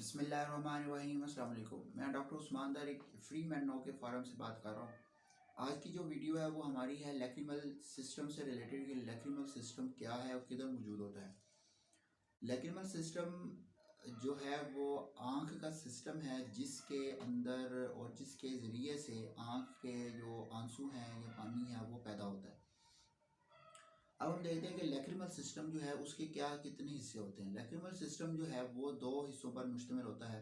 बिस्मिल्लाहिर्रहमानिर्रहीम। अस्सलाम वालेकुम। मैं डॉक्टर उस्मान दर एक फ्री मैन नाउ के फार्म से बात कर रहा हूँ। आज की जो वीडियो है वो हमारी है लैक्रिमल सिस्टम से रिलेटेड कि लैक्रिमल सिस्टम क्या है और किधर मौजूद होता है। लैक्रिमल सिस्टम जो है वो आँख का सिस्टम है जिसके अंदर और जिसके ज़रिए से आँख के जो आंसू हैं या पानी है वो पैदा होता है। अब हम देखते हैं कि लैक्रिमल सिस्टम जो है उसके क्या कितने हिस्से होते हैं। लैक्रिमल सिस्टम जो है वो दो हिस्सों पर मुश्तमिल होता है।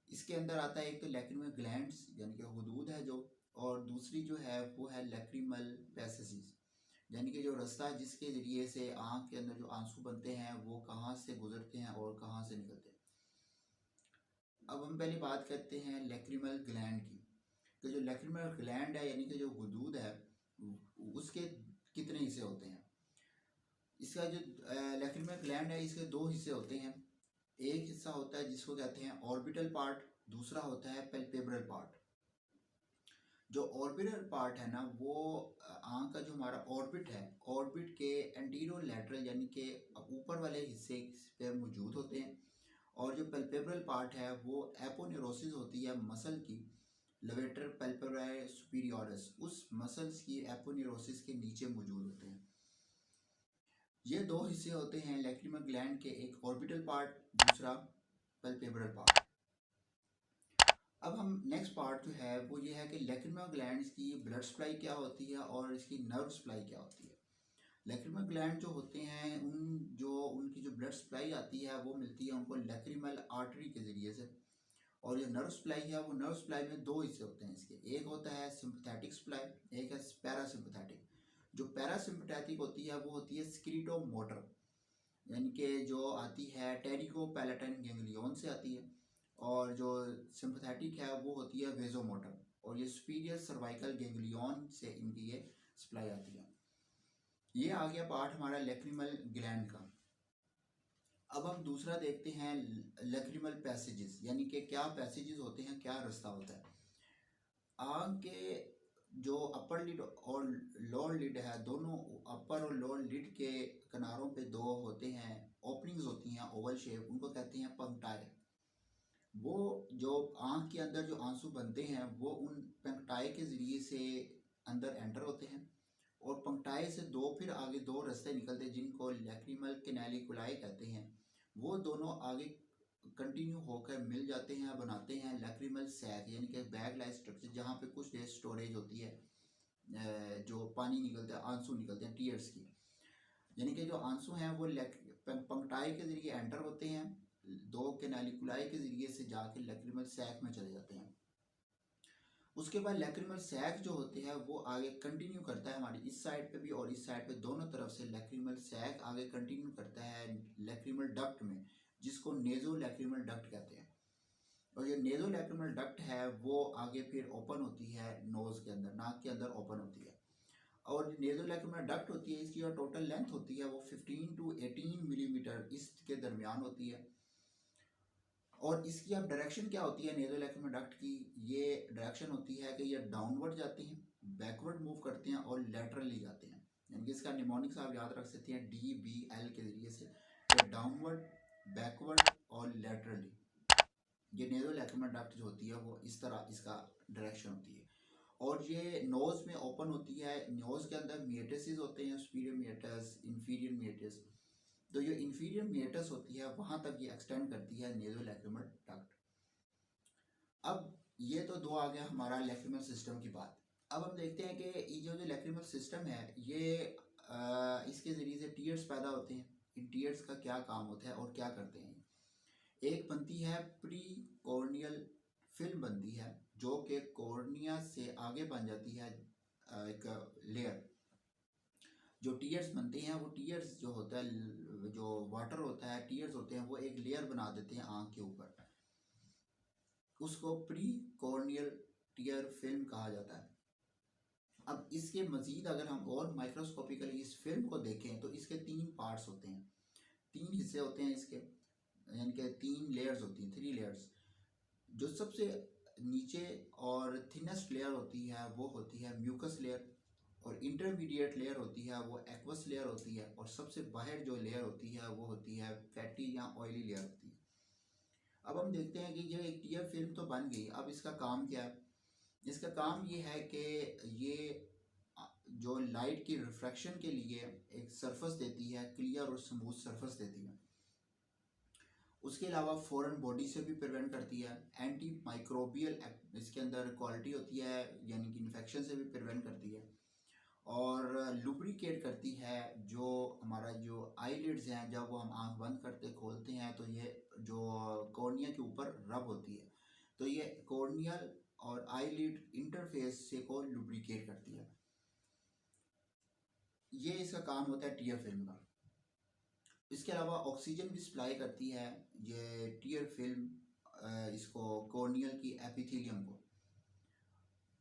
इसके अंदर आता है एक तो लैक्रिमल ग्लैंड्स यानी कि हदूद है जो, और दूसरी जो है वो है लैक्रिमल पैसेजेस यानी कि जो रास्ता है जिसके ज़रिए से आँख के अंदर जो आंसू बनते हैं वो कहाँ से गुजरते हैं और कहाँ से निकलते हैं। अब हम पहले बात करते हैं लैक्रिमल ग्लैंड की। तो जो लैक्रिमल ग्लैंड है यानी कि जो हदूद है उसके कितने हिस्से होते हैं। इसका जो लैक्रिमल ग्लैंड है इसके दो हिस्से होते हैं। एक हिस्सा होता है जिसको कहते हैं ऑर्बिटल पार्ट, दूसरा होता है पैल्पेब्रल पार्ट। जो ऑर्बिटल पार्ट है ना वो आँख का जो हमारा ऑर्बिट है, ऑर्बिट के एंटीरियो लैटरल यानी कि ऊपर वाले हिस्से पे मौजूद होते हैं। और जो पैल्पेब्रल पार्ट है वो एपोनेरोसिस होती है मसल की, लेवेटर पैल्पेब्राई सुपीरियरिस, उस मसल्स की एपोनेरोसिस के नीचे मौजूद होते हैं। ये दो हिस्से होते हैं लैक्रिमल ग्लैंड के, एक ऑर्बिटल पार्ट, दूसरा पैल्पेब्रल पार्ट। अब हम नेक्स्ट पार्ट जो है वो ये है कि लैक्रिमल ग्लैंड्स की ब्लड सप्लाई क्या होती है और इसकी नर्व सप्लाई क्या होती है। लैक्रिमल ग्लैंड जो होते हैं उनकी जो ब्लड सप्लाई आती है वो मिलती है उनको लैक्रिमल आर्टरी के ज़रिए से। और जो नर्व सप्लाई है वो नर्व सप्लाई में दो हिस्से होते हैं इसके, एक होता है सिंपथेटिक सप्लाई, एक है पैरासिम्पथेटिक। जो पैरासिम्पथेटिक होती है वो होती है स्क्रीटो मोटर यानी कि जो आती है टेरिको पैलेटाइन गैंग्लियन से आती है। और जो सिंपथेटिक है वो होती है वेजोमोटर, और ये सुपीरियर सर्वाइकल गैंग्लियन से इनकी ये सप्लाई आती है। ये आ गया पार्ट हमारा लैक्रिमल ग्लैंड का। अब हम दूसरा देखते हैं लैक्रिमल पैसेजेस यानी कि क्या पैसेजेस होते हैं, क्या रास्ता होता है। आँख के जो अपर लिड और लोअर लिड है, दोनों अपर और लोअर लिड के किनारों पे दो होते हैं, ओपनिंग्स होती हैं ओवल शेप, उनको कहते हैं पंक्टाए। वो जो आँख के अंदर जो आंसू बनते हैं वो उन पंक्टाए के ज़रिए से अंदर एंटर होते हैं। और पंक्टाए से दो फिर आगे दो रास्ते निकलते हैं जिनको लैक्रिमल कैनालिकुलाई कहते हैं। वो दोनों आगे कंटिन्यू होकर मिल जाते हैं, बनाते हैं लैक्रिमल सैक यानी कि बैग लाइक स्ट्रक्चर, जहाँ पे कुछ देर स्टोरेज होती है, जो पानी निकलता है, आंसू निकलते हैं टीयर्स की। यानी कि जो आंसू हैं वो पंक्टाई के ज़रिए एंटर होते हैं, दो कैनालिकुलाई के ज़रिए से जाके लैक्रिमल सैक में चले जाते हैं। उसके बाद लैक्रिमल सैक जो होते हैं वो आगे कंटिन्यू करता है हमारी इस साइड पे भी और इस साइड पे, दोनों तरफ से लैक्रिमल सैक आगे कंटिन्यू करता है लैक्रिमल डक्ट में, जिसको नेजो लैक्रिमल डक्ट कहते हैं। और ये नेजो लैक्रिमल डक्ट है वो आगे फिर ओपन होती है नोज़ के अंदर, नाक के अंदर ओपन होती है। और नेजो लैक्रिमल डक्ट होती है इसकी जो टोटल लेंथ होती है वो 15 to 18 मिलीमीटर इसके दरमियान होती है। और इसकी अब डायरेक्शन क्या होती है नेजो लैक्रिमल डक्ट की, ये डायरेक्शन होती है कि ये डाउनवर्ड जाते हैं, बैकवर्ड मूव करते हैं और लेटरली जाते हैं। यानी कि इसका निमोनिक्स आप याद रख सकते हैं DBL के जरिए से, डाउनवर्ड, बैकवर्ड और लेटरली। ये नेजो लैक्रिमल डक्ट जो होती है वो इस तरह इसका डायरेक्शन होती है। और ये नोज़ में ओपन होती है, नोज़ के अंदर मिएटिस होते हैं, सुपीरियर मिएटस, इंफीरियर मिएटिस। तो ये इंफीरियर मिएटस होती है वहाँ तक ये एक्सटेंड करती है नेजो लैक्रिमल डक्ट। अब ये तो दो आ गया हमारा लैक्रिमल सिस्टम की बात। अब हम देखते हैं कि ये जो लैक्रिमल सिस्टम है ये इसके ज़रिए से टीयर्स पैदा होते हैं। इन टीयर्स का क्या काम होता है और क्या करते हैं। एक बनती है प्री कॉर्नियल फिल्म बनती है जो कि कॉर्निया से आगे बन जाती है, एक लेयर। जो टीयर्स बनते हैं वो टीयर्स जो होता है, जो वाटर होता है, टीयर्स होते हैं वो एक लेयर बना देते हैं आँख के ऊपर, उसको प्री कॉर्नियल टीयर फिल्म कहा जाता है। अब इसके मज़ीद अगर हम और माइक्रोस्कोपिकली इस फिल्म को देखें तो इसके तीन पार्ट्स होते हैं, तीन हिस्से होते हैं इसके, यानी कि तीन लेयर्स होती हैं, 3 लेयर्स। जो सबसे नीचे और थिनेस्ट लेयर होती है वो होती है म्यूकस लेयर, और इंटरमीडिएट लेयर होती है वो एक्वस लेयर होती है, और सबसे बाहर जो लेयर होती है वो होती है फैटी या ऑयली लेयर होती है। अब हम देखते हैं कि ये एक टीयर फिल्म तो बन गई, अब इसका काम क्या है? इसका काम ये है कि ये जो लाइट की रिफ्रैक्शन के लिए एक सरफेस देती है, क्लियर और स्मूथ सरफेस देती है। उसके अलावा फॉरेन बॉडी से भी प्रिवेंट करती है। एंटी माइक्रोबियल इसके अंदर क्वालिटी होती है, यानी कि इन्फेक्शन से भी प्रिवेंट करती है। और लुब्रिकेट करती है, जो हमारा जो आईलिड्स हैं, जब वो हम आंख बंद करते खोलते हैं तो ये जो कॉर्निया के ऊपर रब होती है, तो ये कॉर्नियल और आईलिड इंटरफेस से को लुब्रिकेट करती है। ये इसका काम होता है टीयर फिल्म का। इसके अलावा ऑक्सीजन भी सप्लाई करती है ये टीयर फिल्म, इसको कॉर्नियल की एपिथेलियम को।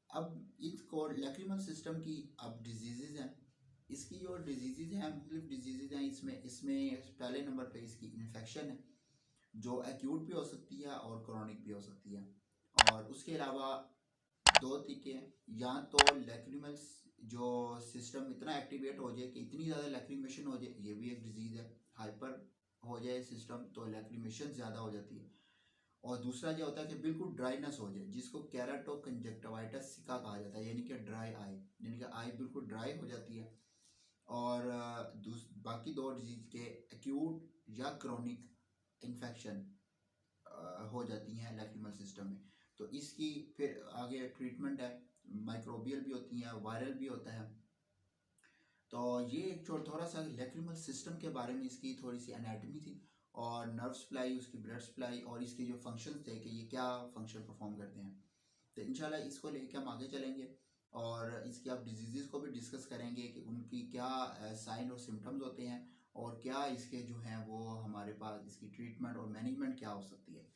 अब इसको लैक्रिमल सिस्टम की अब डिजीज़ हैं। इसकी जो डिजीज़ हैं, मुख्तलिफ डिजीज़ हैं, इसमें इसमें पहले नंबर पे इसकी इन्फेक्शन है, जो एक्यूट भी हो सकती है और क्रोनिक भी हो सकती है। और उसके अलावा दो तरीके हैं, या तो लैक्रिमल जो सिस्टम इतना एक्टिवेट हो जाए कि इतनी ज़्यादा लैक्रिमेशन हो जाए, ये भी एक डिजीज़ है। हाइपर हो जाए सिस्टम तो लैक्रिमेशन ज़्यादा हो जाती है। और दूसरा जो होता है कि बिल्कुल ड्राइनेस हो जाए, जिसको कैराटो कंजक्टिवाइटिस सिका कहा जाता है, यानी कि ड्राई आई, यानी कि आई बिल्कुल ड्राई हो जाती है। और बाकी दो डिजीज के एक्यूट या क्रोनिक इन्फेक्शन हो जाती हैं लैक्रिमल सिस्टम में। तो इसकी फिर आगे ट्रीटमेंट है, माइक्रोबियल भी होती हैं, वायरल भी होता है। तो ये एक थोड़ा सा लैक्रिमल सिस्टम के बारे में इसकी थोड़ी सी एनाटमी थी, और नर्व सप्लाई, उसकी ब्लड सप्लाई, और इसके जो फंक्शंस थे कि ये क्या फंक्शन परफॉर्म करते हैं। तो इंशाल्लाह इसको लेके हम आगे चलेंगे, और इसकी आप डिजीज़ को भी डिस्कस करेंगे कि उनकी क्या साइन और सिम्टम्स होते हैं, और क्या इसके जो हैं वो हमारे पास इसकी ट्रीटमेंट और मैनेजमेंट क्या हो सकती है।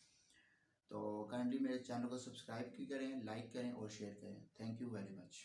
तो काइंडली मेरे चैनल को सब्सक्राइब भी करें, लाइक करें और शेयर करें। Thank you very much.